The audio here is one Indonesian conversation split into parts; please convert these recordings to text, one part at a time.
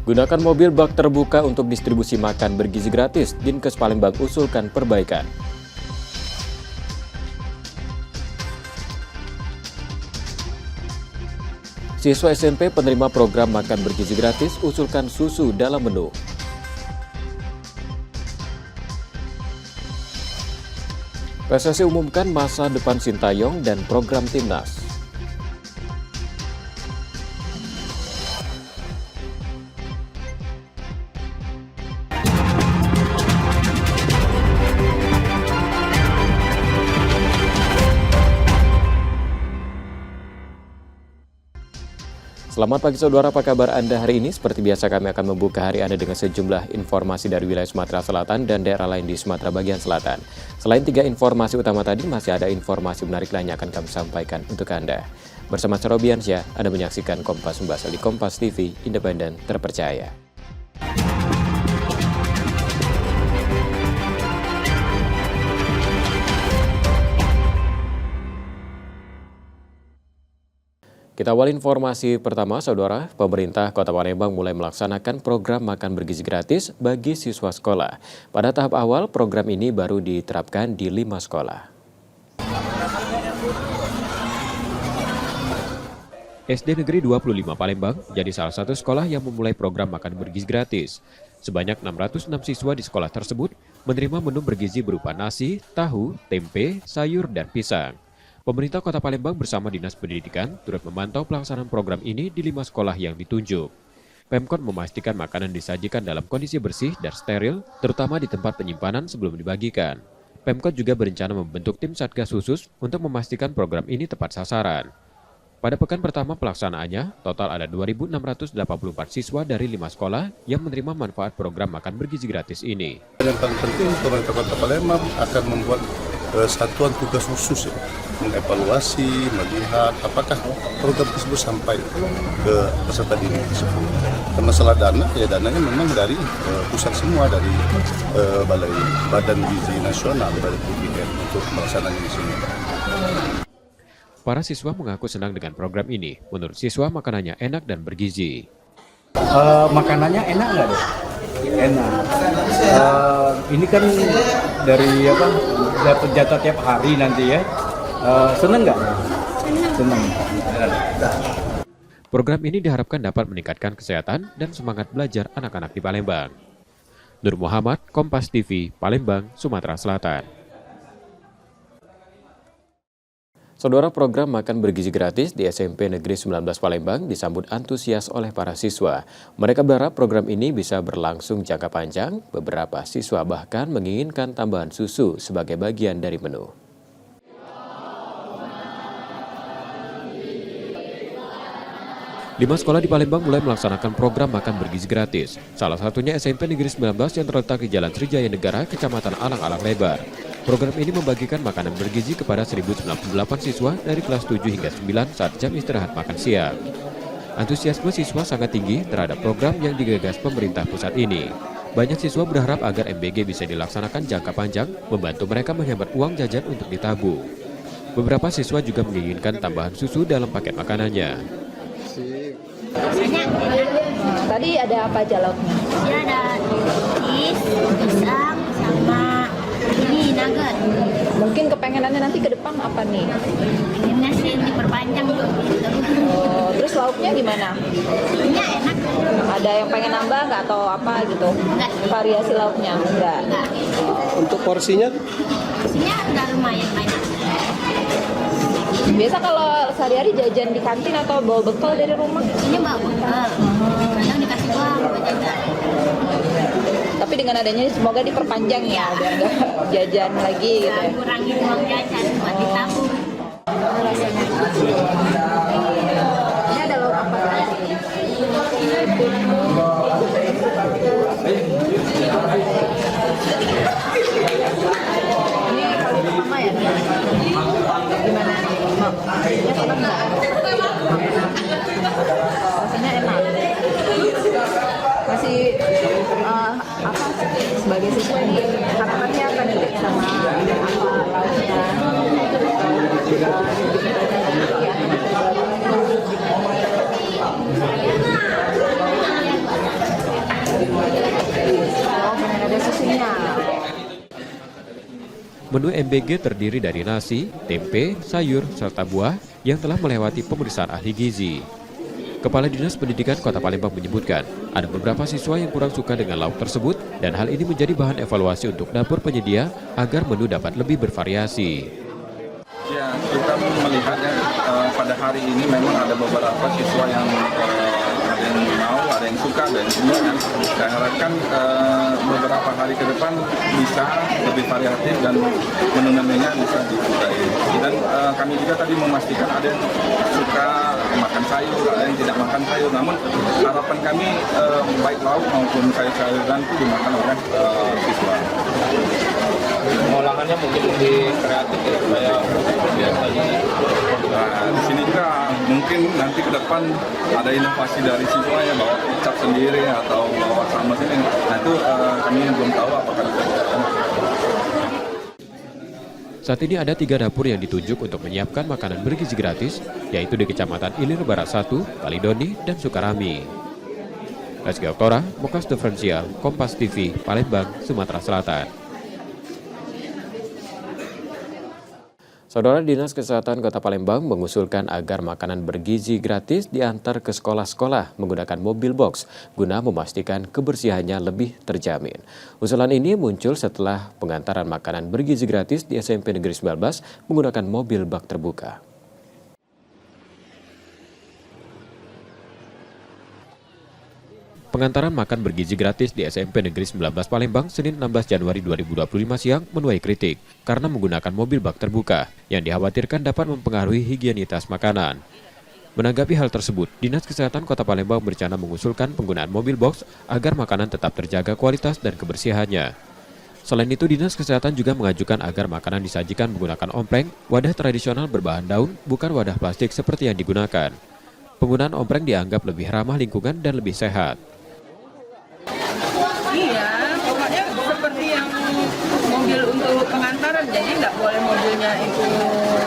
Gunakan mobil bak terbuka untuk distribusi makan bergizi gratis. Dinkes Palembang usulkan perbaikan. Siswa SMP penerima program makan bergizi gratis usulkan susu dalam menu. PSSI umumkan masa depan Sintayong dan program Timnas. Selamat pagi saudara, apa kabar Anda hari ini? Seperti biasa kami akan membuka hari Anda dengan sejumlah informasi dari wilayah Sumatera Selatan dan daerah lain di Sumatera bagian selatan. Selain 3 informasi utama tadi, masih ada informasi menarik lainnya akan kami sampaikan untuk Anda. Bersama saya Robiansyah, Anda menyaksikan Kompas Membahas di Kompas TV, independen terpercaya. Kita awal informasi pertama, saudara. Pemerintah Kota Palembang mulai melaksanakan program makan bergizi gratis bagi siswa sekolah. Pada tahap awal, program ini baru diterapkan di 5 sekolah. SD Negeri 25 Palembang jadi salah satu sekolah yang memulai program makan bergizi gratis. Sebanyak 606 siswa di sekolah tersebut menerima menu bergizi berupa nasi, tahu, tempe, sayur, dan pisang. Pemerintah Kota Palembang bersama Dinas Pendidikan turut memantau pelaksanaan program ini di 5 sekolah yang ditunjuk. Pemkot memastikan makanan disajikan dalam kondisi bersih dan steril, terutama di tempat penyimpanan sebelum dibagikan. Pemkot juga berencana membentuk tim Satgas khusus untuk memastikan program ini tepat sasaran. Pada pekan pertama pelaksanaannya, total ada 2.684 siswa dari 5 sekolah yang menerima manfaat program makan bergizi gratis ini. Yang paling penting, pemerintah Kota Palembang akan membuat satuan tugas khusus ya, mengevaluasi, melihat apakah program tersebut sampai ke peserta didik tersebut. Dan masalah dana, ya dananya memang dari pusat semua, dari Balai Badan Gizi Nasional, dari BGN untuk melaksanakan di sini. Para siswa mengaku senang dengan program ini. Menurut siswa, makanannya enak dan bergizi. Makanannya enak nggak deh? Enak. Ini kan dari dapat jatah tiap hari nanti ya. Seneng nggak? Seneng. Program ini diharapkan dapat meningkatkan kesehatan dan semangat belajar anak-anak di Palembang. Nur Muhammad, Kompas TV, Palembang, Sumatera Selatan. Saudara, program makan bergizi gratis di SMP Negeri 19 Palembang disambut antusias oleh para siswa. Mereka berharap program ini bisa berlangsung jangka panjang. Beberapa siswa bahkan menginginkan tambahan susu sebagai bagian dari menu. Lima sekolah di Palembang mulai melaksanakan program makan bergizi gratis. Salah satunya SMP Negeri 19 yang terletak di Jalan Srijaya Negara, Kecamatan Alang-Alang Lebar. Program ini membagikan makanan bergizi kepada 1.098 siswa dari kelas 7 hingga 9 saat jam istirahat makan siang. Antusiasme siswa sangat tinggi terhadap program yang digagas pemerintah pusat ini. Banyak siswa berharap agar MBG bisa dilaksanakan jangka panjang, membantu mereka menghemat uang jajan untuk ditabung. Beberapa siswa juga menginginkan tambahan susu dalam paket makanannya. Tadi ada apa aja lauknya? Ya, ada cheese, pisang, sama ini nugget. Mungkin kepengenannya nanti ke depan apa nih? Pengennya sih diperpanjang tuh. Terus lauknya gimana? Lauknya enak. Ada yang pengen nambah nggak atau apa gitu? Enggak. Variasi lauknya? Enggak. Untuk porsinya? Porsinya udah lumayan banyak. Biasa kalau sehari-hari jajan di kantin atau bawa bekal dari rumah? Ini bawa bekal. Kadang dikasih uang buat jajan. Tapi dengan adanya semoga diperpanjang ya, biar nggak jajan lagi gitu ya. Kurangin uang jajan buat ditabung. Ini ada lauk apa lagi? Ini kali pertama ya? Gimana nih? Rasanya enak nggak? Rasanya enak. Masih apa sebagai siswa ini harapannya apa nih sama apa lauknya? Menu MBG terdiri dari nasi, tempe, sayur, serta buah yang telah melewati pemeriksaan ahli gizi. Kepala Dinas Pendidikan Kota Palembang menyebutkan, ada beberapa siswa yang kurang suka dengan lauk tersebut dan hal ini menjadi bahan evaluasi untuk dapur penyedia agar menu dapat lebih bervariasi. Ya, kita melihatnya pada hari ini memang ada beberapa siswa yang ada yang mau, ada yang suka, dan semua kan. Saya harapkan beberapa hari ke depan bisa lebih variatif dan menu-menunya bisa disukai. Dan kami juga tadi memastikan ada yang suka makan sayur, ada yang tidak makan sayur. Namun harapan kami baik lauk maupun sayur-sayuran itu dimakan oleh siswa. Olahannya mungkin lebih kreatif ya, supaya biasanya. Nah, di sini juga mungkin nanti ke depan ada inovasi dari siswa ya, bawa kecap sendiri atau bawa sama sini. Nah itu kami belum tahu apakah bisa dilakukan. Saat ini ada 3 dapur yang ditunjuk untuk menyiapkan makanan bergizi gratis, yaitu di Kecamatan Ilir Barat 1, Kalidoni, dan Sukarami. Rizky Oktora, Mokas Diferensial, Kompas TV, Palembang, Sumatera Selatan. Saudara, Dinas Kesehatan Kota Palembang mengusulkan agar makanan bergizi gratis diantar ke sekolah-sekolah menggunakan mobil box guna memastikan kebersihannya lebih terjamin. Usulan ini muncul setelah pengantaran makanan bergizi gratis di SMP Negeri 19 menggunakan mobil bak terbuka. Pengantaran makan bergizi gratis di SMP Negeri 19 Palembang Senin 16 Januari 2025 siang menuai kritik karena menggunakan mobil bak terbuka yang dikhawatirkan dapat mempengaruhi higienitas makanan. Menanggapi hal tersebut, Dinas Kesehatan Kota Palembang berencana mengusulkan penggunaan mobil box agar makanan tetap terjaga kualitas dan kebersihannya. Selain itu, Dinas Kesehatan juga mengajukan agar makanan disajikan menggunakan ompreng, wadah tradisional berbahan daun, bukan wadah plastik seperti yang digunakan. Penggunaan ompreng dianggap lebih ramah lingkungan dan lebih sehat. Iya, pokoknya seperti yang mobil untuk pengantaran, jadi nggak boleh mobilnya itu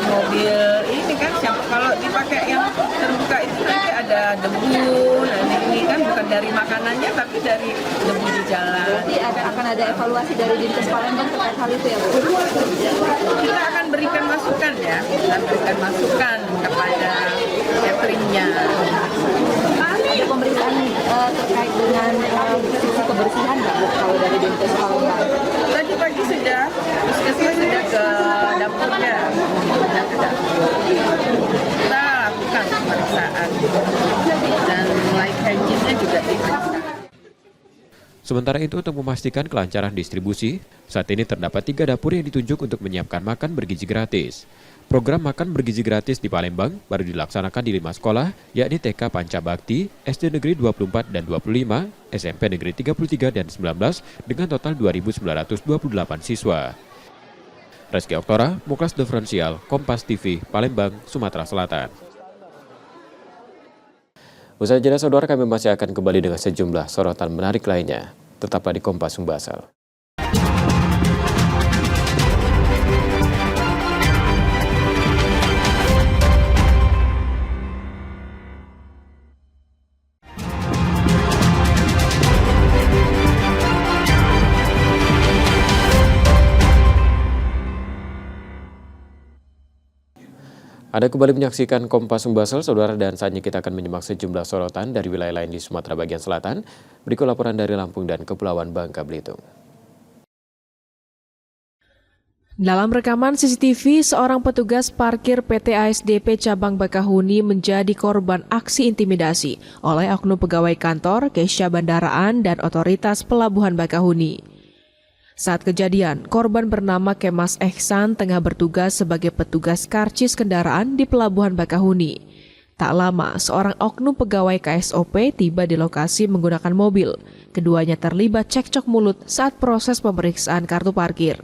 mobil ini kan, kalau dipakai yang terbuka itu nanti ada debu, nanti ini kan bukan dari makanannya tapi dari debu di jalan. Jadi akan ada evaluasi dari Dinkes Palembang terkait hal itu ya Bu? Kita akan berikan masukan ya, kita berikan masukan kepada cateringnya. Ada pemeriksaan terkait dengan sisi kebersihan nggak Bu kalau dari Dinkes Palembang? Tadi pagi sudah, puskesmas sudah ke dapurnya, sudah ke dapur. Kita lakukan pemeriksaan dan life hygiene-nya juga diperiksa. Sementara itu, untuk memastikan kelancaran distribusi, saat ini terdapat 3 dapur yang ditunjuk untuk menyiapkan makan bergizi gratis. Program makan bergizi gratis di Palembang baru dilaksanakan di 5 sekolah, yakni TK Panca Bakti, SD Negeri 24 dan 25, SMP Negeri 33 dan 19, dengan total 2.928 siswa. Rizky Oktora, Mokas Diferensial, Kompas TV, Palembang, Sumatera Selatan. Usai jeda, saudara, kami masih akan kembali dengan sejumlah sorotan menarik lainnya. Tetaplah di Kompas Sumbasel. Anda kembali menyaksikan Kompas Sumbasel, saudara, dan saatnya kita akan menyimak sejumlah sorotan dari wilayah lain di Sumatera bagian selatan. Berikut laporan dari Lampung dan Kepulauan Bangka Belitung. Dalam rekaman CCTV, seorang petugas parkir PT ASDP Cabang Bakahuni menjadi korban aksi intimidasi oleh oknum pegawai kantor, Kesha Bandaraan, dan otoritas Pelabuhan Bakahuni. Saat kejadian, korban bernama Kemas Ehsan tengah bertugas sebagai petugas karcis kendaraan di Pelabuhan Bakahuni. Tak lama, seorang oknum pegawai KSOP tiba di lokasi menggunakan mobil. Keduanya terlibat cekcok mulut saat proses pemeriksaan kartu parkir.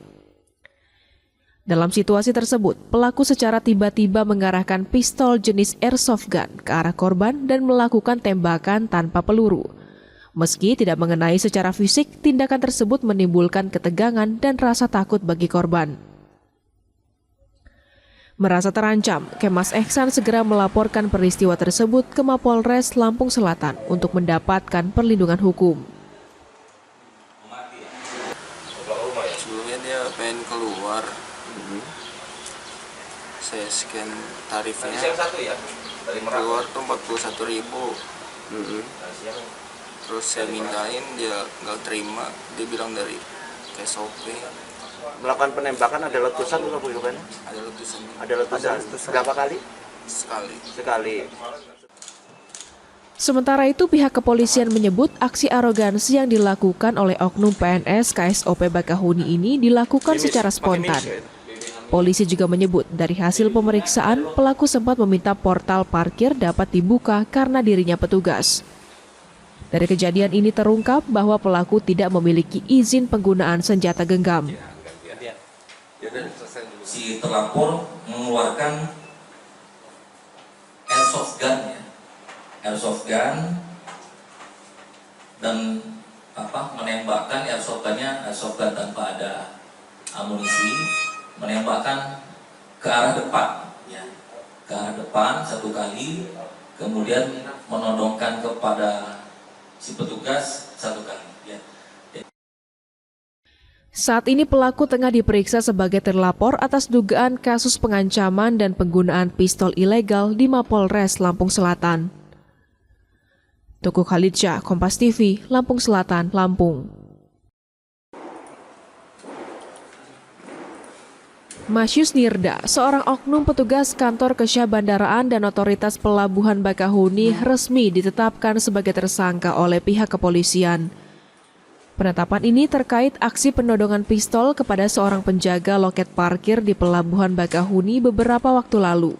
Dalam situasi tersebut, pelaku secara tiba-tiba mengarahkan pistol jenis airsoft gun ke arah korban dan melakukan tembakan tanpa peluru. Meski tidak mengenai secara fisik, tindakan tersebut menimbulkan ketegangan dan rasa takut bagi korban. Merasa terancam, Kemas Ehsan segera melaporkan peristiwa tersebut ke Mapolres Lampung Selatan untuk mendapatkan perlindungan hukum. Sebelumnya dia pengen keluar, Saya scan tarifnya keluar tuh 41.000. Terus saya mintain, dia nggak terima, dia bilang dari SOP. Melakukan penembakan ada letusan atau bagaimana? Ada letusan. Ada letusan. Berapa kali? Sekali. Sementara itu, pihak kepolisian menyebut aksi arogansi yang dilakukan oleh oknum PNS KSOP Bakahuni ini dilakukan secara spontan. Polisi juga menyebut dari hasil pemeriksaan, pelaku sempat meminta portal parkir dapat dibuka karena dirinya petugas. Dari kejadian ini terungkap bahwa pelaku tidak memiliki izin penggunaan senjata genggam. Si terlapor mengeluarkan airsoft gun dan menembakkan airsoft gun tanpa ada amunisi, menembakkan ke arah depan satu kali, kemudian menodongkan kepada si petugas satu kali. Saat ini pelaku tengah diperiksa sebagai terlapor atas dugaan kasus pengancaman dan penggunaan pistol ilegal di Mapolres Lampung Selatan. Tuku Khalidsyah, Kompas TV, Lampung Selatan, Lampung. Masyus Nirda, seorang oknum petugas kantor Kesyahbandaraan dan Otoritas Pelabuhan Bakahuni resmi ditetapkan sebagai tersangka oleh pihak kepolisian. Penetapan ini terkait aksi penodongan pistol kepada seorang penjaga loket parkir di Pelabuhan Bakahuni beberapa waktu lalu.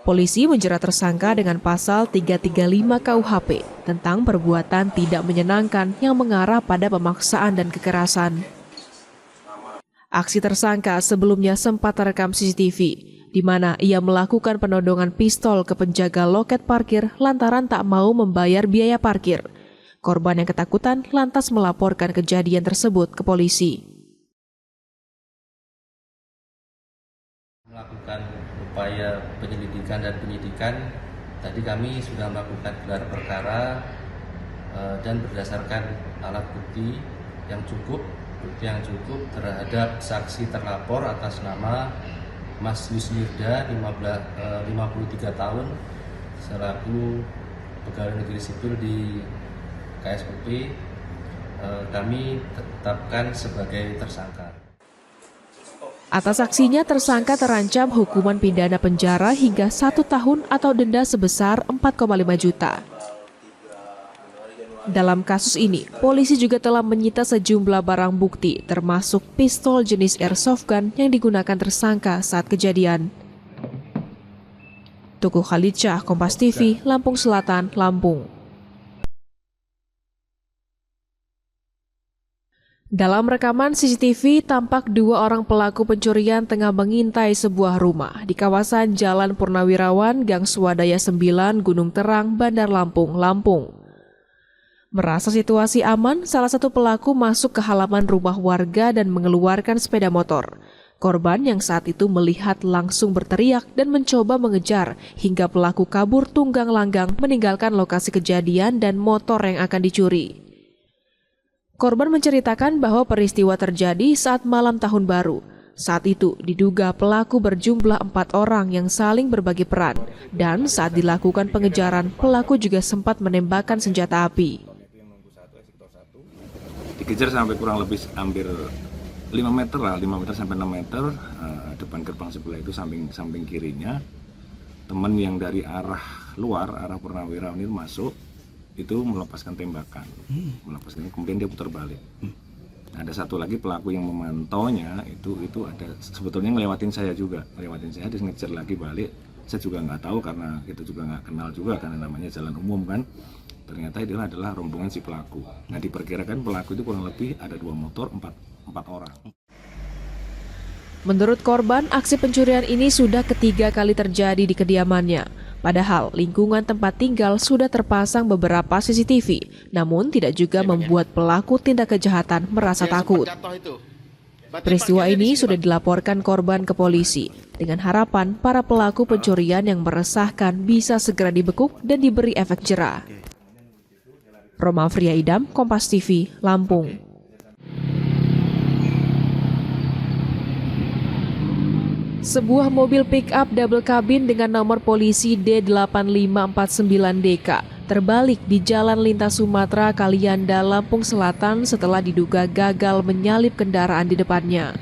Polisi menjerat tersangka dengan pasal 335 KUHP tentang perbuatan tidak menyenangkan yang mengarah pada pemaksaan dan kekerasan. Aksi tersangka sebelumnya sempat terekam CCTV, di mana ia melakukan penodongan pistol ke penjaga loket parkir lantaran tak mau membayar biaya parkir. Korban yang ketakutan lantas melaporkan kejadian tersebut ke polisi. Melakukan upaya penyelidikan dan penyidikan, tadi kami sudah melakukan gelar perkara dan berdasarkan alat bukti yang cukup terhadap saksi terlapor atas nama Mas Yusnirda, 53 tahun, selaku pegawai negeri sipil di KSOP, kami tetapkan sebagai tersangka. Atas aksinya, tersangka terancam hukuman pidana penjara hingga 1 tahun atau denda sebesar 4,5 juta. Dalam kasus ini, polisi juga telah menyita sejumlah barang bukti, termasuk pistol jenis airsoft gun yang digunakan tersangka saat kejadian. Tuku Khalidsyah, Kompas TV, Lampung Selatan, Lampung. Dalam rekaman CCTV, tampak 2 orang pelaku pencurian tengah mengintai sebuah rumah di kawasan Jalan Purnawirawan, Gang Swadaya 9, Gunung Terang, Bandar Lampung, Lampung. Merasa situasi aman, salah satu pelaku masuk ke halaman rumah warga dan mengeluarkan sepeda motor. Korban yang saat itu melihat langsung berteriak dan mencoba mengejar hingga pelaku kabur tunggang langgang meninggalkan lokasi kejadian dan motor yang akan dicuri. Korban menceritakan bahwa peristiwa terjadi saat malam tahun baru. Saat itu diduga pelaku berjumlah 4 orang yang saling berbagi peran, dan saat dilakukan pengejaran pelaku juga sempat menembakkan senjata api. Dikejar sampai kurang lebih hampir 5 meter lah, 5 meter sampai 6 meter, depan gerbang sebelah itu samping kirinya. Teman yang dari arah luar, arah Purnawirawan ini masuk, itu melepaskan tembakan, kemudian dia putar balik. Ada satu lagi pelaku yang memantaunya, itu ada sebetulnya ngelewatin saya dia ngejar lagi balik. Saya juga nggak tahu karena kita juga nggak kenal juga karena namanya jalan umum kan. Ternyata itu adalah rombongan si pelaku. Nah, diperkirakan pelaku itu kurang lebih ada 2 motor, 4 orang. Menurut korban, aksi pencurian ini sudah ketiga kali terjadi di kediamannya. Padahal lingkungan tempat tinggal sudah terpasang beberapa CCTV, namun tidak juga membuat pelaku tindak kejahatan merasa takut. Peristiwa ini sudah dilaporkan korban ke polisi, dengan harapan para pelaku pencurian yang meresahkan bisa segera dibekuk dan diberi efek jera. Roma Fria Idam, Kompas TV, Lampung. Sebuah mobil pick-up double kabin dengan nomor polisi D8549DK terbalik di Jalan Lintas Sumatera, Kalianda, Lampung Selatan setelah diduga gagal menyalip kendaraan di depannya.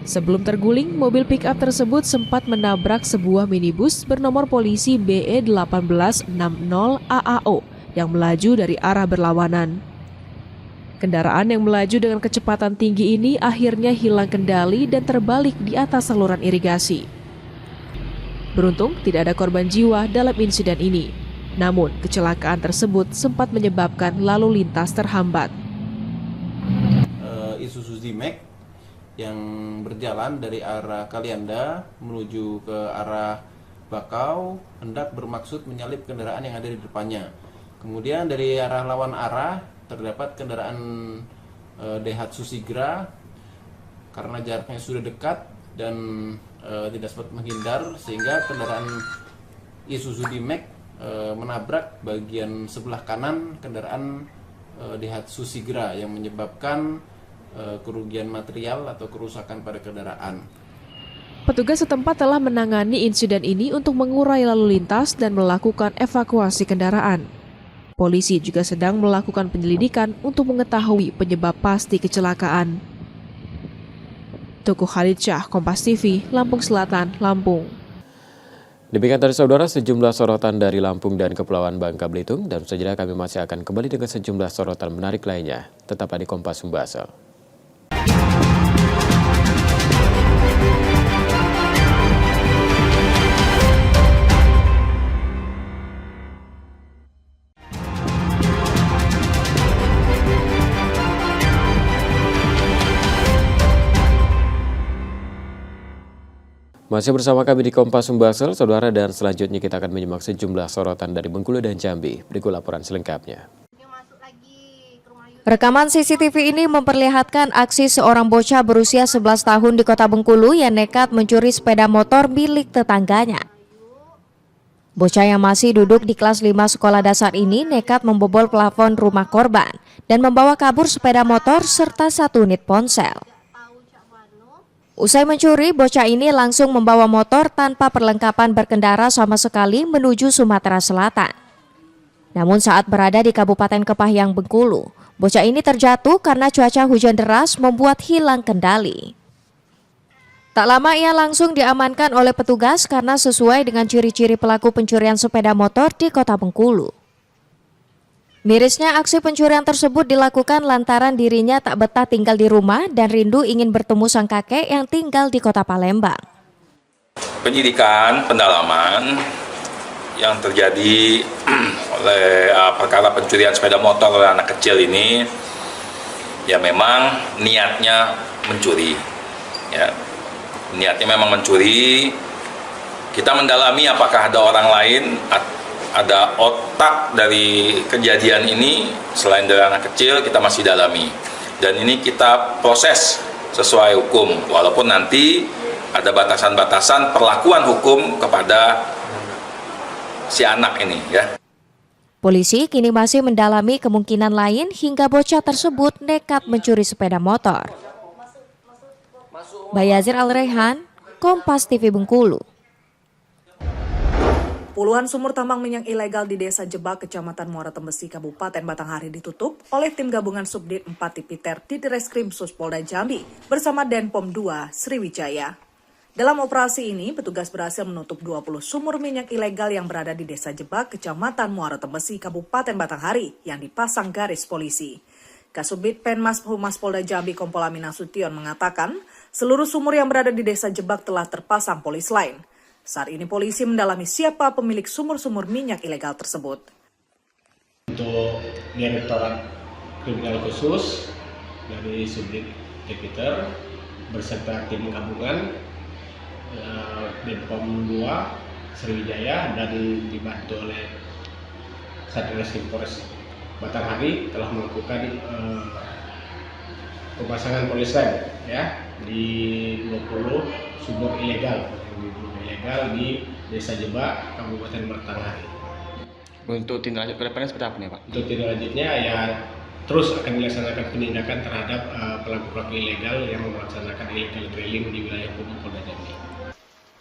Sebelum terguling, mobil pick-up tersebut sempat menabrak sebuah minibus bernomor polisi BE1860AAO yang melaju dari arah berlawanan. Kendaraan yang melaju dengan kecepatan tinggi ini akhirnya hilang kendali dan terbalik di atas saluran irigasi. Beruntung tidak ada korban jiwa dalam insiden ini. Namun, kecelakaan tersebut sempat menyebabkan lalu lintas terhambat. Isuzu D-Max yang berjalan dari arah Kalianda menuju ke arah Bakau hendak bermaksud menyalip kendaraan yang ada di depannya. Kemudian dari arah lawan arah terdapat kendaraan Daihatsu Sigra karena jaraknya sudah dekat dan tidak sempat menghindar sehingga kendaraan Isuzu D-Max menabrak bagian sebelah kanan kendaraan Daihatsu Sigra yang menyebabkan kerugian material atau kerusakan pada kendaraan. Petugas setempat telah menangani insiden ini untuk mengurai lalu lintas dan melakukan evakuasi kendaraan. Polisi juga sedang melakukan penyelidikan untuk mengetahui penyebab pasti kecelakaan. Tuku Khalid Syah, Kompas TV, Lampung Selatan, Lampung. Demikian tadi saudara sejumlah sorotan dari Lampung dan Kepulauan Bangka Belitung, dan sejenak kami masih akan kembali dengan sejumlah sorotan menarik lainnya. Tetap di Kompas Sumbasel. Masih bersama kami di Kompas Sumbasel, saudara, dan selanjutnya kita akan menyimak sejumlah sorotan dari Bengkulu dan Jambi. Berikut laporan selengkapnya. Rekaman CCTV ini memperlihatkan aksi seorang bocah berusia 11 tahun di Kota Bengkulu yang nekat mencuri sepeda motor milik tetangganya. Bocah yang masih duduk di kelas 5 sekolah dasar ini nekat membobol plafon rumah korban dan membawa kabur sepeda motor serta 1 unit ponsel. Usai mencuri, bocah ini langsung membawa motor tanpa perlengkapan berkendara sama sekali menuju Sumatera Selatan. Namun saat berada di Kabupaten Kepahyang, Bengkulu, bocah ini terjatuh karena cuaca hujan deras membuat hilang kendali. Tak lama ia langsung diamankan oleh petugas karena sesuai dengan ciri-ciri pelaku pencurian sepeda motor di Kota Bengkulu. Mirisnya aksi pencurian tersebut dilakukan lantaran dirinya tak betah tinggal di rumah dan rindu ingin bertemu sang kakek yang tinggal di Kota Palembang. Penyidikan pendalaman yang terjadi oleh perkara pencurian sepeda motor oleh anak kecil ini, ya memang niatnya mencuri. Ya, niatnya memang mencuri. Kita mendalami apakah ada orang lain, ada otak dari kejadian ini selain dari anak kecil, kita masih dalami. Dan ini kita proses sesuai hukum, walaupun nanti ada batasan-batasan perlakuan hukum kepada si anak ini, ya. Polisi kini masih mendalami kemungkinan lain hingga bocah tersebut nekat mencuri sepeda motor. Bayazir Al-Rehan, Kompas TV Bengkulu. Puluhan sumur tambang minyak ilegal di Desa Jebak, Kecamatan Muara Tembesi, Kabupaten Batanghari ditutup oleh tim gabungan Subdit 4 Tipiter di Ditreskrim Suspolda Jambi bersama Denpom 2 Sriwijaya. Dalam operasi ini, petugas berhasil menutup 20 sumur minyak ilegal yang berada di Desa Jebak, Kecamatan Muara Tembesi, Kabupaten Batanghari yang dipasang garis polisi. Kasubdit Penmas Humas Polda Jambi Kompol Amin Nasution mengatakan, seluruh sumur yang berada di Desa Jebak telah terpasang polis lain. Saat ini polisi mendalami siapa pemilik sumur-sumur minyak ilegal tersebut. Untuk Direktorat Kriminal Khusus dari Subdit Tipiter beserta tim gabungan Denpom 2 Sriwijaya dan dibantu oleh Satreskrim Polres Batanghari telah melakukan pemasangan polis lain ya di 20 sumur ilegal di Desa Jebak, Kabupaten Batanghari. Untuk tindak lanjut ke depannya seperti apa nih Pak? Untuk tindak lanjutnya ya terus akan dilaksanakan penindakan terhadap pelaku-pelaku ilegal yang melaksanakan illegal drilling di wilayah hukum Polda Jambi.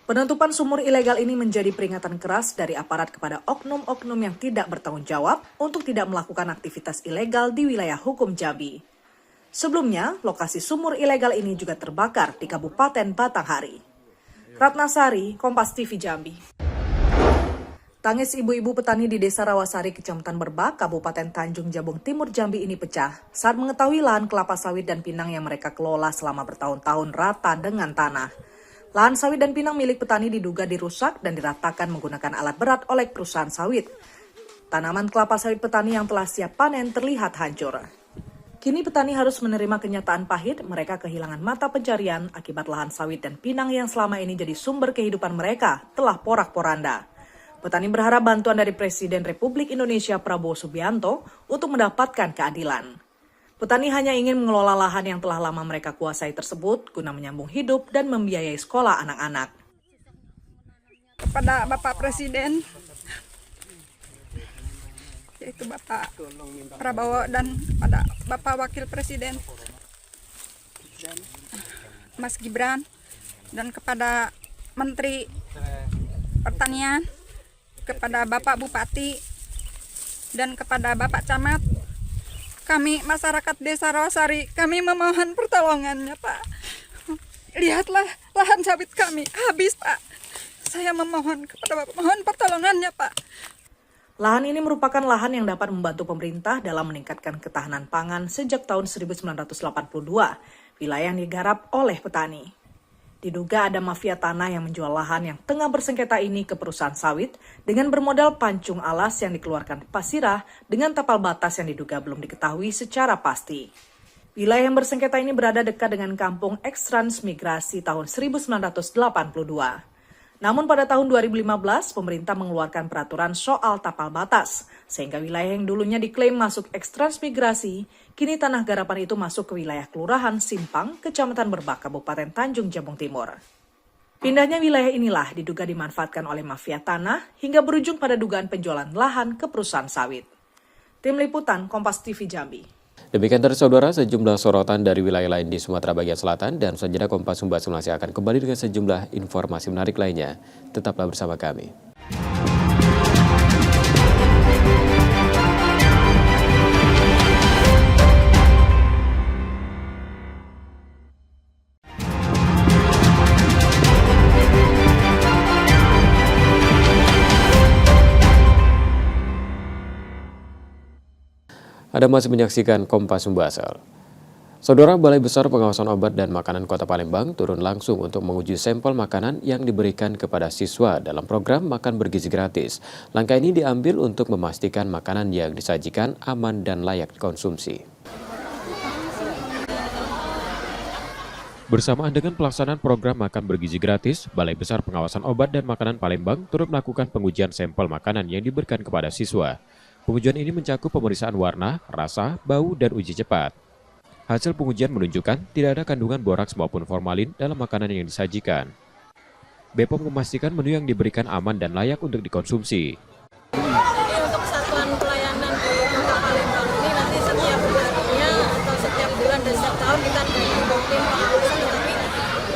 Penutupan sumur ilegal ini menjadi peringatan keras dari aparat kepada oknum-oknum yang tidak bertanggung jawab untuk tidak melakukan aktivitas ilegal di wilayah hukum Jambi. Sebelumnya, lokasi sumur ilegal ini juga terbakar di Kabupaten Batanghari. Ratnasari, Kompas TV Jambi. Tangis ibu-ibu petani di Desa Rawasari, Kecamatan Merbak, Kabupaten Tanjung Jabung Timur Jambi ini pecah saat mengetahui lahan kelapa sawit dan pinang yang mereka kelola selama bertahun-tahun rata dengan tanah. Lahan sawit dan pinang milik petani diduga dirusak dan diratakan menggunakan alat berat oleh perusahaan sawit. Tanaman kelapa sawit petani yang telah siap panen terlihat hancur. Kini petani harus menerima kenyataan pahit, mereka kehilangan mata pencarian akibat lahan sawit dan pinang yang selama ini jadi sumber kehidupan mereka telah porak-poranda. Petani berharap bantuan dari Presiden Republik Indonesia Prabowo Subianto untuk mendapatkan keadilan. Petani hanya ingin mengelola lahan yang telah lama mereka kuasai tersebut guna menyambung hidup dan membiayai sekolah anak-anak. Kepada Bapak Presiden, yaitu Bapak Prabowo, dan pada Bapak Wakil Presiden Mas Gibran, dan kepada Menteri Pertanian, kepada Bapak Bupati, dan kepada Bapak Camat, kami masyarakat Desa Rawasari, kami memohon pertolongannya, Pak. Lihatlah lahan sawit kami habis, Pak. Saya memohon kepada Bapak, mohon pertolongannya, Pak. Lahan ini merupakan lahan yang dapat membantu pemerintah dalam meningkatkan ketahanan pangan sejak tahun 1982, wilayah yang digarap oleh petani. Diduga ada mafia tanah yang menjual lahan yang tengah bersengketa ini ke perusahaan sawit dengan bermodal pancung alas yang dikeluarkan Pasirah dengan tapal batas yang diduga belum diketahui secara pasti. Wilayah yang bersengketa ini berada dekat dengan kampung eks-transmigrasi tahun 1982. Namun pada tahun 2015, pemerintah mengeluarkan peraturan soal tapal batas, sehingga wilayah yang dulunya diklaim masuk eks-transmigrasi, kini tanah garapan itu masuk ke wilayah Kelurahan Simpang, Kecamatan Merbak, Kabupaten Tanjung Jabung Timur. Pindahnya wilayah inilah diduga dimanfaatkan oleh mafia tanah hingga berujung pada dugaan penjualan lahan ke perusahaan sawit. Tim Liputan Kompas TV Jambi. Demikian tadi saudara sejumlah sorotan dari wilayah lain di Sumatera bagian selatan, dan selanjutnya Kompas Sumba masih akan kembali dengan sejumlah informasi menarik lainnya. Tetaplah bersama kami. Anda masih menyaksikan Kompas Sumbasel. Saudara, Balai Besar Pengawasan Obat dan Makanan Kota Palembang turun langsung untuk menguji sampel makanan yang diberikan kepada siswa dalam program Makan Bergizi Gratis. Langkah ini diambil untuk memastikan makanan yang disajikan aman dan layak dikonsumsi. Bersamaan dengan pelaksanaan program Makan Bergizi Gratis, Balai Besar Pengawasan Obat dan Makanan Palembang turut melakukan pengujian sampel makanan yang diberikan kepada siswa. Pengujian ini mencakup pemeriksaan warna, rasa, bau, dan uji cepat. Hasil pengujian menunjukkan tidak ada kandungan boraks maupun formalin dalam makanan yang disajikan. BPOM memastikan menu yang diberikan aman dan layak untuk dikonsumsi. Jadi untuk satuan pelayanan di Kota Palembang ini nanti setiap harinya atau setiap bulan dan setiap tahun kita ada tim pengawasan, tapi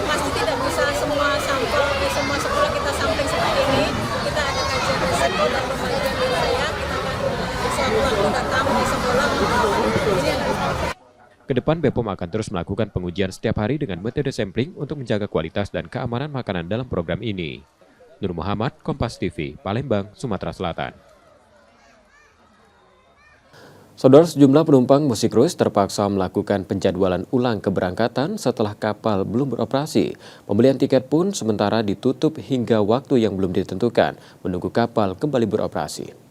pasti tidak bisa semua sampel di semua sekolah kita sampling seperti ini. Kita ada kajian resiko dan pembagian wilayah. Kedepan BPOM akan terus melakukan pengujian setiap hari dengan metode sampling untuk menjaga kualitas dan keamanan makanan dalam program ini. Nur Muhammad, Kompas TV, Palembang, Sumatera Selatan. Saudara, sejumlah penumpang Musikrus terpaksa melakukan penjadwalan ulang keberangkatan setelah kapal belum beroperasi. Pembelian tiket pun sementara ditutup hingga waktu yang belum ditentukan, menunggu kapal kembali beroperasi.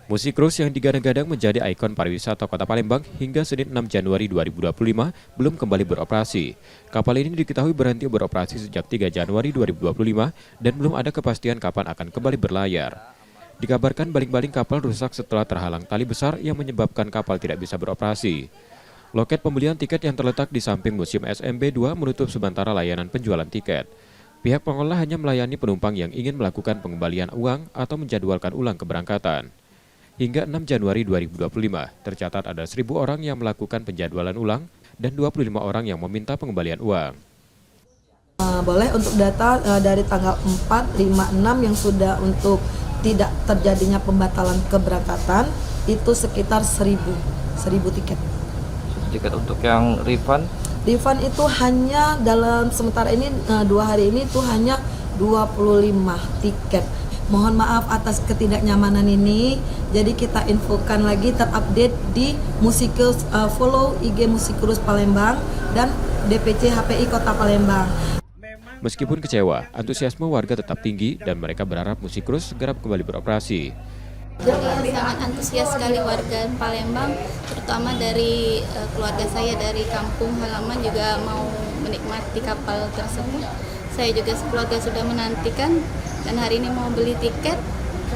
Musikrus yang digadang-gadang menjadi ikon pariwisata Kota Palembang hingga Senin 6 Januari 2025 belum kembali beroperasi. Kapal ini diketahui berhenti beroperasi sejak 3 Januari 2025 dan belum ada kepastian kapan akan kembali berlayar. Dikabarkan baling-baling kapal rusak setelah terhalang tali besar yang menyebabkan kapal tidak bisa beroperasi. Loket pembelian tiket yang terletak di samping Museum SMB 2 menutup sementara layanan penjualan tiket. Pihak pengelola hanya melayani penumpang yang ingin melakukan pengembalian uang atau menjadwalkan ulang keberangkatan. Hingga 6 Januari 2025, tercatat ada 1.000 orang yang melakukan penjadwalan ulang dan 25 orang yang meminta pengembalian uang. Boleh untuk data dari tanggal 4, 5, 6 yang sudah untuk tidak terjadinya pembatalan keberangkatan itu sekitar 1.000 tiket. Tiket untuk yang refund? Refund itu hanya dalam sementara ini 2 hari ini itu hanya 25 tiket. Mohon maaf atas ketidaknyamanan ini. Jadi kita infokan lagi terupdate di Musikrus, follow IG Musikrus Palembang dan DPC HPI Kota Palembang. Meskipun kecewa, antusiasme warga tetap tinggi dan mereka berharap Musikrus segera kembali beroperasi. Jadi sangat antusias sekali warga Palembang, terutama dari keluarga saya dari kampung halaman juga mau menikmati kapal tersebut. Saya juga sekeluarga sudah menantikan dan hari ini mau beli tiket,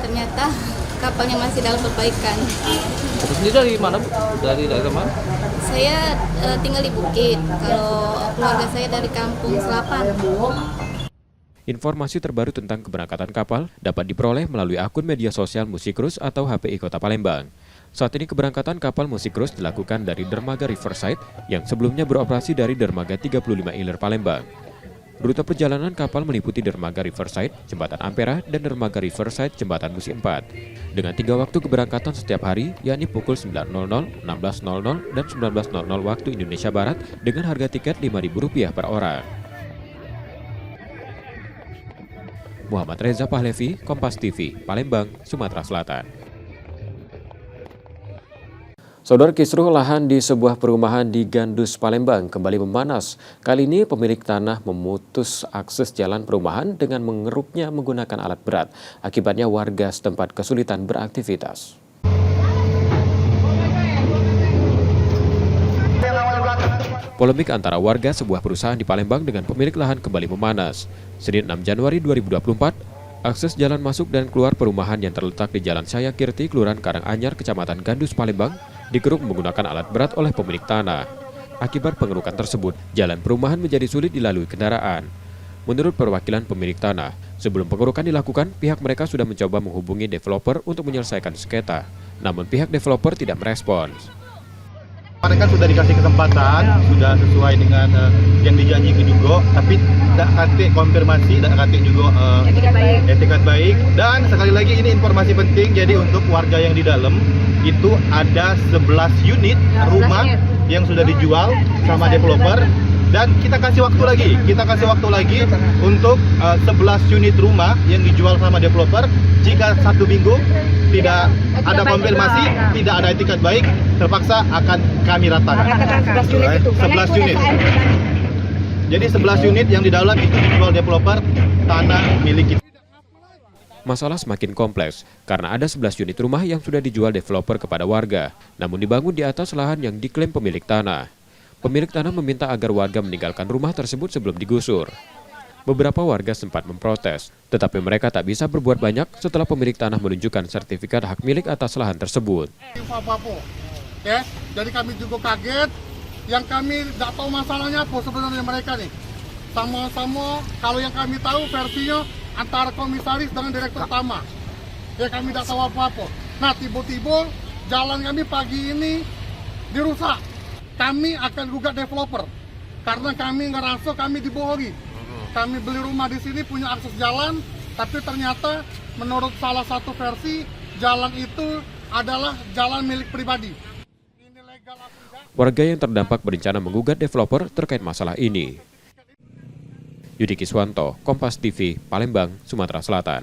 ternyata kapalnya masih dalam perbaikan. Sendiri dari mana, Bu? Dari daerah mana? Saya tinggal di Bukit, kalau keluarga saya dari kampung Selapan. Informasi terbaru tentang keberangkatan kapal dapat diperoleh melalui akun media sosial Musikrus atau HPI Kota Palembang. Saat ini keberangkatan kapal Musikrus dilakukan dari Dermaga Riverside yang sebelumnya beroperasi dari Dermaga 35 Iler Palembang. Rute perjalanan kapal meliputi Dermaga Riverside, Jembatan Ampera, dan Dermaga Riverside, Jembatan Musi 4. Dengan 3 waktu keberangkatan setiap hari, yakni pukul 9.00, 16.00, dan 19.00 waktu Indonesia Barat dengan harga tiket Rp5.000 per orang. Muhammad Reza Pahlevi, Kompas TV, Palembang, Sumatera Selatan. Saudara, kisruh lahan di sebuah perumahan di Gandus, Palembang kembali memanas. Kali ini pemilik tanah memutus akses jalan perumahan dengan mengeruknya menggunakan alat berat. Akibatnya warga setempat kesulitan beraktivitas. Polemik antara warga sebuah perusahaan di Palembang dengan pemilik lahan kembali memanas. Senin 6 Januari 2024, akses jalan masuk dan keluar perumahan yang terletak di Jalan Syayakirti, Kelurahan Karanganyar, Kecamatan Gandus, Palembang, digeruk menggunakan alat berat oleh pemilik tanah. Akibat pengerukan tersebut, jalan perumahan menjadi sulit dilalui kendaraan. Menurut perwakilan pemilik tanah, sebelum pengerukan dilakukan, pihak mereka sudah mencoba menghubungi developer untuk menyelesaikan sengketa. Namun pihak developer tidak merespons. Kemarin kan sudah dikasih kesempatan, sudah sesuai dengan yang dijanjikan juga, tapi tidak kate konfirmasi, tidak kate juga etikat baik. Dan sekali lagi ini informasi penting, jadi untuk warga yang di dalam, itu ada 11 unit rumah yang sudah dijual sama developer. Dan kita kasih waktu lagi, untuk 11 unit rumah yang dijual sama developer. Jika 1 minggu tidak ada konfirmasi, tidak ada etikat baik, terpaksa akan kami ratakan. 11 unit. Jadi 11 unit yang di dalam itu dijual developer tanah milik kita. Masalah semakin kompleks karena ada 11 unit rumah yang sudah dijual developer kepada warga, namun dibangun di atas lahan yang diklaim pemilik tanah. Pemilik tanah meminta agar warga meninggalkan rumah tersebut sebelum digusur. Beberapa warga sempat memprotes, tetapi mereka tak bisa berbuat banyak setelah pemilik tanah menunjukkan sertifikat hak milik atas lahan tersebut. Ya, jadi kami juga kaget, yang kami tidak tahu masalahnya apa sebenarnya mereka nih. Sama-sama, kalau yang kami tahu versinya antara komisaris dengan direktur utama. Ya, kami tidak tahu apa-apa. Nah, tiba-tiba jalan kami pagi ini dirusak. Kami akan gugat developer karena kami ngerasa kami dibohongi. Kami beli rumah di sini punya akses jalan, tapi ternyata menurut salah satu versi jalan itu adalah jalan milik pribadi. Warga yang terdampak berencana menggugat developer terkait masalah ini. Yudi Kiswanto, Kompas TV, Palembang, Sumatera Selatan.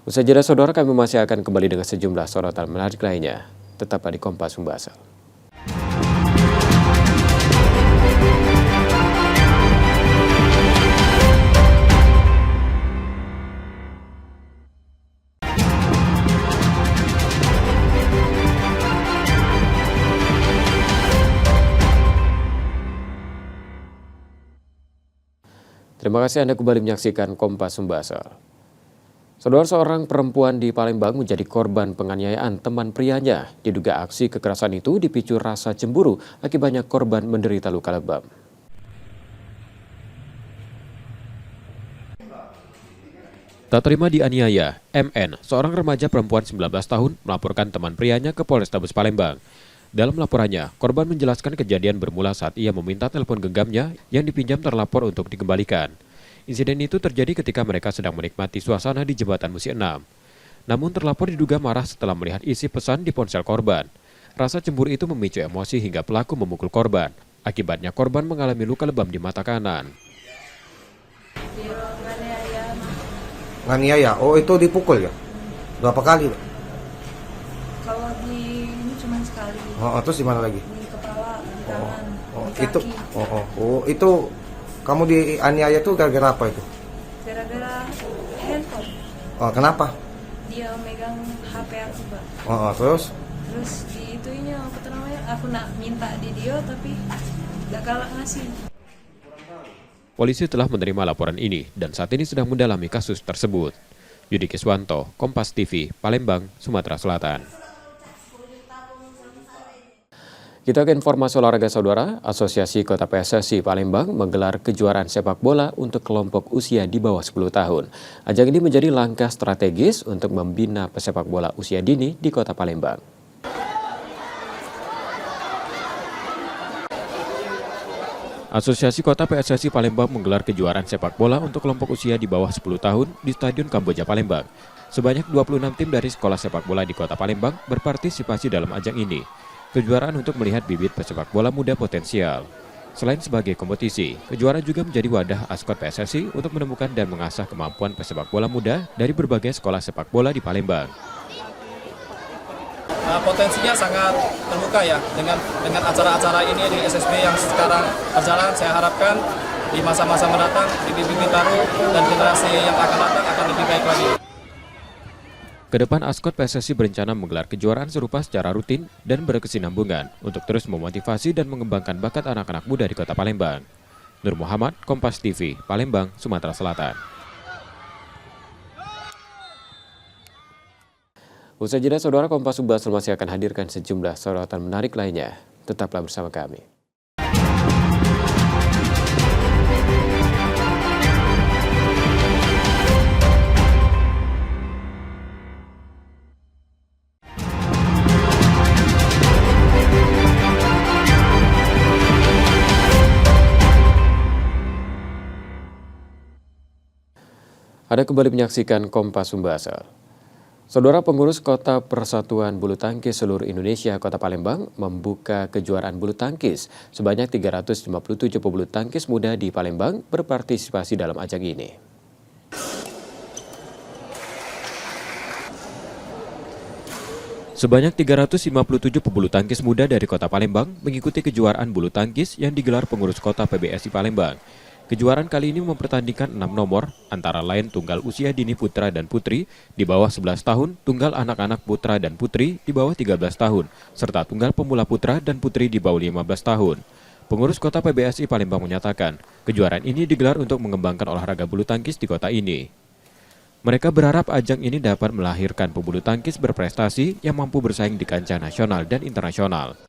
Usai jeda saudara, kami masih akan kembali dengan sejumlah sorotan menarik lainnya. Tetap di Kompas Sumbasel. Terima kasih Anda kembali menyaksikan Kompas Sumbasel. Saudara, seorang perempuan di Palembang menjadi korban penganiayaan teman prianya. Diduga aksi kekerasan itu dipicu rasa cemburu, akibatnya korban menderita luka lebam. Tak terima dianiaya, MN, seorang remaja perempuan 19 tahun, melaporkan teman prianya ke Polrestabes Palembang. Dalam laporannya, korban menjelaskan kejadian bermula saat ia meminta telepon genggamnya yang dipinjam terlapor untuk dikembalikan. Insiden itu terjadi ketika mereka sedang menikmati suasana di Jembatan Musi 6. Namun terlapor diduga marah setelah melihat isi pesan di ponsel korban. Rasa cemburu itu memicu emosi hingga pelaku memukul korban. Akibatnya korban mengalami luka lebam di mata kanan. Nganiaya, oh itu dipukul ya? Berapa kali? Kalau di ini cuma sekali. Oh, terus di mana lagi? Di kepala, di tangan, di itu, kaki. Itu kamu dianiaya tuh gara-gara apa itu? Gara-gara handphone. Oh, kenapa? Dia megang HP aku, Pak. Terus? Terus di itunya apa namanya? Aku nak minta di dia tapi gak galak ngasih. Polisi telah menerima laporan ini dan saat ini sedang mendalami kasus tersebut. Yudi Kiswanto, Kompas TV, Palembang, Sumatera Selatan. Kita ke informasi olahraga saudara. Asosiasi Kota PSSI Palembang menggelar kejuaraan sepak bola untuk kelompok usia di bawah 10 tahun. Ajang ini menjadi langkah strategis untuk membina pesepak bola usia dini di Kota Palembang. Asosiasi Kota PSSI Palembang menggelar kejuaraan sepak bola untuk kelompok usia di bawah 10 tahun di Stadion Kamboja Palembang. Sebanyak 26 tim dari sekolah sepak bola di Kota Palembang berpartisipasi dalam ajang ini. Kejuaraan untuk melihat bibit pesepak bola muda potensial. Selain sebagai kompetisi, kejuaraan juga menjadi wadah Askot PSSI untuk menemukan dan mengasah kemampuan pesepak bola muda dari berbagai sekolah sepak bola di Palembang. Potensinya sangat terbuka ya dengan acara-acara ini di SSB yang sekarang berjalan. Saya harapkan di masa-masa mendatang bibit-bibit baru dan generasi yang akan datang akan lebih baik lagi. Kedepan Askot PSSI berencana menggelar kejuaraan serupa secara rutin dan berkesinambungan untuk terus memotivasi dan mengembangkan bakat anak-anak muda di Kota Palembang. Nur Muhammad, Kompas TV, Palembang, Sumatera Selatan. Usai jeda, saudara, Kompas Subasel masih akan hadirkan sejumlah sorotan menarik lainnya. Tetaplah bersama kami. Anda kembali menyaksikan Kompas Subasel. Saudara, pengurus Kota Persatuan Bulu Tangkis Seluruh Indonesia Kota Palembang membuka kejuaraan bulu tangkis. Sebanyak 357 pebulu tangkis muda di Palembang berpartisipasi dalam ajang ini. Sebanyak 357 pebulu tangkis muda dari Kota Palembang mengikuti kejuaraan bulu tangkis yang digelar pengurus Kota PBSI Palembang. Kejuaraan kali ini mempertandingkan 6 nomor, antara lain tunggal usia dini putra dan putri di bawah 11 tahun, tunggal anak-anak putra dan putri di bawah 13 tahun, serta tunggal pemula putra dan putri di bawah 15 tahun. Pengurus Kota PBSI Palembang menyatakan, kejuaraan ini digelar untuk mengembangkan olahraga bulu tangkis di kota ini. Mereka berharap ajang ini dapat melahirkan pebulu tangkis berprestasi yang mampu bersaing di kancah nasional dan internasional.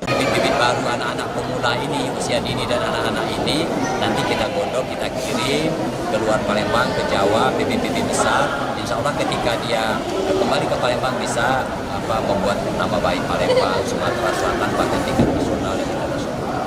Bibit-bibit baru anak-anak pemula ini, usia dini dan anak-anak ini nanti kita godok, kita kirim ke luar Palembang, ke Jawa, bibit-bibit besar. Insya Allah ketika dia kembali ke Palembang bisa membuat nama baik Palembang, Sumatera Selatan, bahkan tingkat nasional dan internasional.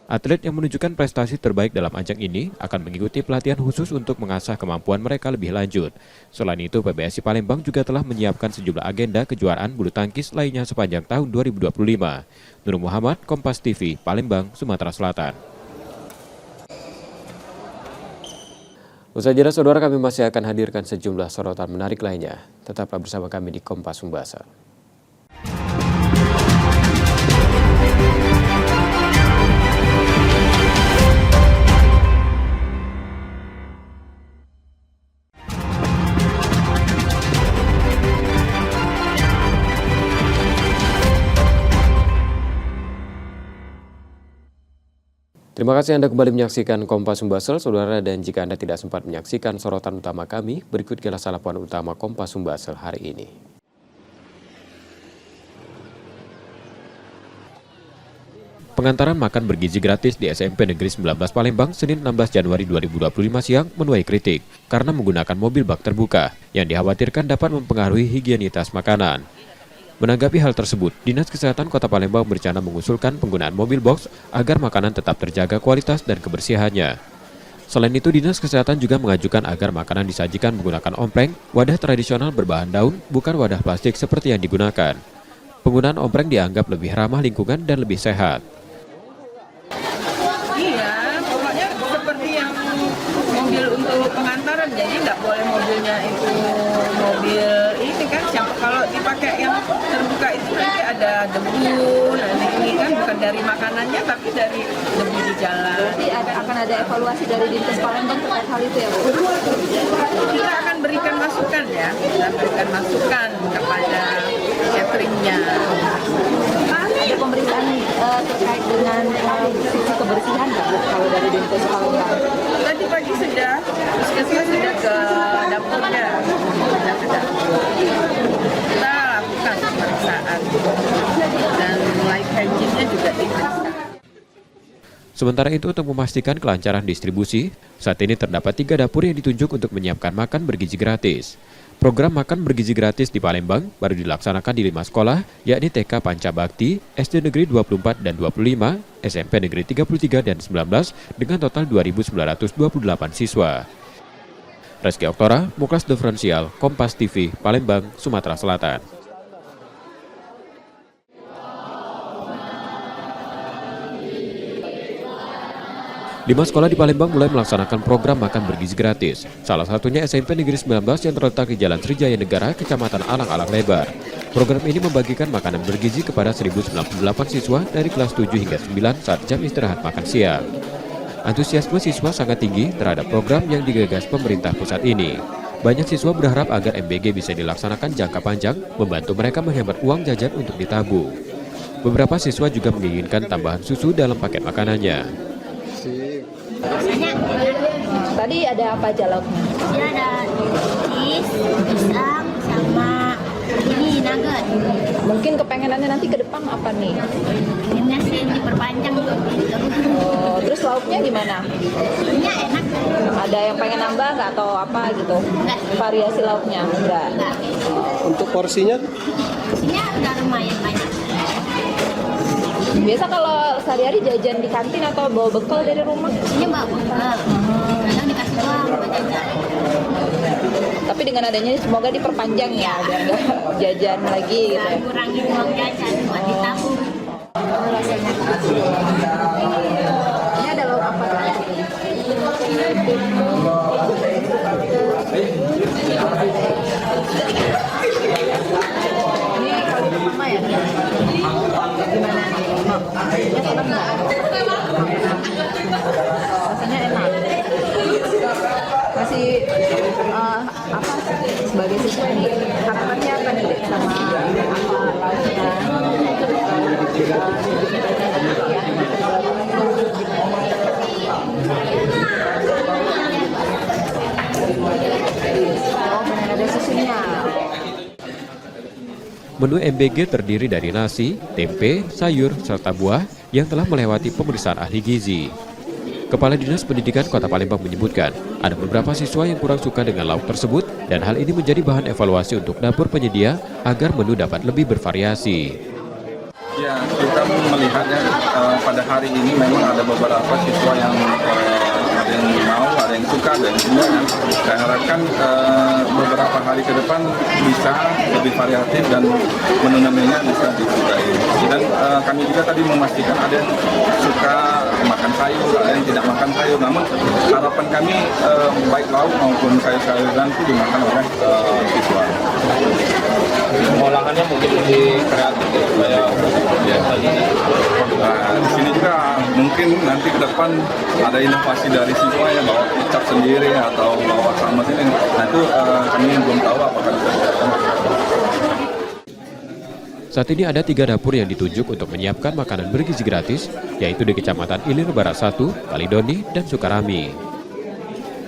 Atlet yang menunjukkan prestasi terbaik dalam ajang ini akan mengikuti pelatihan khusus untuk mengasah kemampuan mereka lebih lanjut. Selain itu, PBSI Palembang juga telah menyiapkan sejumlah agenda kejuaraan bulu tangkis lainnya sepanjang tahun 2025. Nur Muhammad, Kompas TV, Palembang, Sumatera Selatan. Usai jeda, saudara, kami masih akan hadirkan sejumlah sorotan menarik lainnya. Tetaplah bersama kami di Kompas Subasel. Terima kasih Anda kembali menyaksikan Kompas Subasel, saudara, dan jika Anda tidak sempat menyaksikan sorotan utama kami, berikut kilas laporan utama Kompas Subasel hari ini. Pengantaran makan bergizi gratis di SMP Negeri 19 Palembang Senin 16 Januari 2025 siang menuai kritik karena menggunakan mobil bak terbuka yang dikhawatirkan dapat mempengaruhi higienitas makanan. Menanggapi hal tersebut, Dinas Kesehatan Kota Palembang berencana mengusulkan penggunaan mobil box agar makanan tetap terjaga kualitas dan kebersihannya. Selain itu, Dinas Kesehatan juga mengajukan agar makanan disajikan menggunakan ompreng, wadah tradisional berbahan daun, bukan wadah plastik seperti yang digunakan. Penggunaan ompreng dianggap lebih ramah lingkungan dan lebih sehat. Iya, pokoknya seperti yang mobil untuk pengantaran, jadi nggak boleh mobilnya itu mobil ini kan, kalau dipakai yang terbuka itu nanti ada debu, nanti ini kan bukan dari makanannya tapi dari debu di jalan. Nanti akan ada evaluasi dari Dinkes Palembang terkait hal itu ya Bu? Kita akan berikan masukan ya, kita berikan masukan kepada cateringnya. Ada pemeriksaan terkait dengan sisi kebersihan nggak Bu kalau dari Dinkes Palembang? Tadi pagi sudah, puskesmas sudah ke dapurnya, sudah ke dapur. Kita lakukan pemeriksaan dan live hygiene-nya juga diperiksa. Sementara itu, untuk memastikan kelancaran distribusi, saat ini terdapat 3 dapur yang ditunjuk untuk menyiapkan makan bergizi gratis. Program makan bergizi gratis di Palembang baru dilaksanakan di 5 sekolah, yakni TK Panca Bakti, SD Negeri 24 dan 25, SMP Negeri 33 dan 19, dengan total 2.928 siswa. Reski Oktora, Muklas Diferensial, Kompas TV, Palembang, Sumatera Selatan. 5 sekolah di Palembang mulai melaksanakan program makan bergizi gratis. Salah satunya SMP Negeri 19 yang terletak di Jalan Srijaya Negara, Kecamatan Alang-Alang Lebar. Program ini membagikan makanan bergizi kepada 1.098 siswa dari kelas 7 hingga 9 saat jam istirahat makan siang. Antusiasme siswa sangat tinggi terhadap program yang digagas pemerintah pusat ini. Banyak siswa berharap agar MBG bisa dilaksanakan jangka panjang, membantu mereka menghemat uang jajan untuk ditabung. Beberapa siswa juga menginginkan tambahan susu dalam paket makanannya. Tadi ada apa aja lauknya? Dia ada cheese, pisang, sama ini nugget. Mungkin kepengenannya nanti ke depan apa nih? Pengennya sih diperpanjang gitu. Oh, terus lauknya gimana? Lauknya enak. Ada yang pengen nambah nggak atau apa gitu? Enggak. Variasi lauknya? Enggak. Untuk porsinya? Porsinya udah lumayan banyak. Biasa kalau sehari-hari jajan di kantin atau bawa bekal dari rumah? Ini bawa bekal. Kadang dikasih uang buat jajan. Tapi dengan adanya ini semoga diperpanjang ya, biar nggak jajan lagi gitu ya. Kurangin uang jajan buat ditabung. Ini ada lauk apa lagi? Ini kali pertama ya? Gimana nih? Rasanya enak nggak? Rasanya enak. Masih apa sebagai siswa ini harapannya apa nih Dek, sama apa lauknya? Oh, pengen ada susunya. Menu MBG terdiri dari nasi, tempe, sayur, serta buah yang telah melewati pemeriksaan ahli gizi. Kepala Dinas Pendidikan Kota Palembang menyebutkan, ada beberapa siswa yang kurang suka dengan lauk tersebut dan hal ini menjadi bahan evaluasi untuk dapur penyedia agar menu dapat lebih bervariasi. Ya, kita melihatnya pada hari ini memang ada beberapa siswa yang ada yang mau, ada yang suka, dan semuanya. Saya harapkan beberapa hari ke depan bisa lebih variatif dan menu-menunya bisa disukai. Dan kami juga tadi memastikan ada yang suka makan sayur, ada yang tidak makan sayur. Namun harapan kami baik lauk maupun sayur-sayuran itu dimakan oleh siswa. Olahannya mungkin lebih kreatif ya, supaya di sini juga mungkin nanti ke depan ada inovasi dari siswa ya, bawa kecap sendiri atau bawa sama sini. Nah itu kami belum tahu apakah bisa dilakukan. Saat ini ada 3 dapur yang ditunjuk untuk menyiapkan makanan bergizi gratis, yaitu di Kecamatan Ilir Barat 1, Kalidoni, dan Sukarami.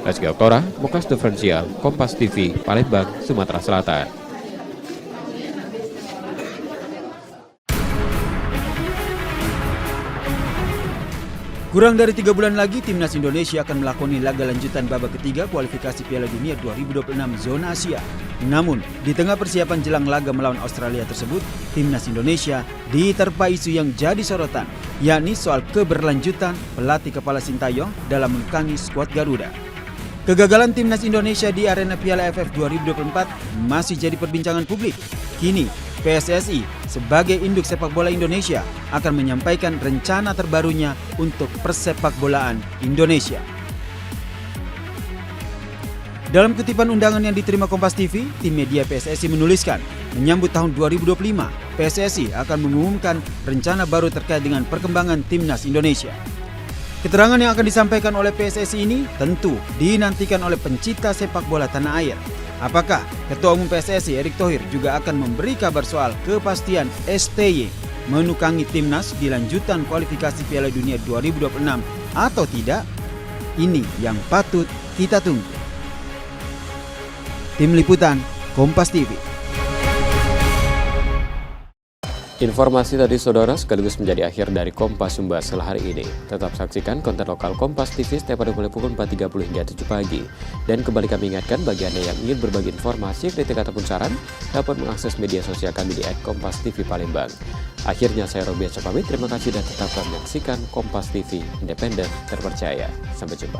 Reski Oktora, Muklas Diferensial, Kompas TV, Palembang, Sumatera Selatan. Kurang dari 3 bulan lagi, Timnas Indonesia akan melakoni laga lanjutan babak ketiga kualifikasi Piala Dunia 2026 zona Asia. Namun, di tengah persiapan jelang laga melawan Australia tersebut, Timnas Indonesia diterpa isu yang jadi sorotan, yakni soal keberlanjutan pelatih kepala Sintayong dalam menukangi skuad Garuda. Kegagalan Timnas Indonesia di arena Piala AFF 2024 masih jadi perbincangan publik. Kini, PSSI sebagai induk sepak bola Indonesia akan menyampaikan rencana terbarunya untuk persepakbolaan Indonesia. Dalam kutipan undangan yang diterima Kompas TV, tim media PSSI menuliskan, menyambut tahun 2025, PSSI akan mengumumkan rencana baru terkait dengan perkembangan Timnas Indonesia. Keterangan yang akan disampaikan oleh PSSI ini tentu dinantikan oleh pencinta sepak bola tanah air. Apakah Ketua Umum PSSI Erick Thohir juga akan memberi kabar soal kepastian STY menukangi Timnas di lanjutan kualifikasi Piala Dunia 2026 atau tidak? Ini yang patut kita tunggu. Tim Liputan, Kompas TV. Informasi tadi saudara sekaligus menjadi akhir dari Kompas Sumba setelah hari ini. Tetap saksikan konten lokal Kompas TV setiap hari mulai pukul 4.30 hingga 7 pagi. Dan kembali kami ingatkan bagi Anda yang ingin berbagi informasi, kritik ataupun saran, dapat mengakses media sosial kami di @kompas.tv Palembang. Akhirnya saya Robi pamit, terima kasih dan tetap menyaksikan Kompas TV, independen, terpercaya. Sampai jumpa.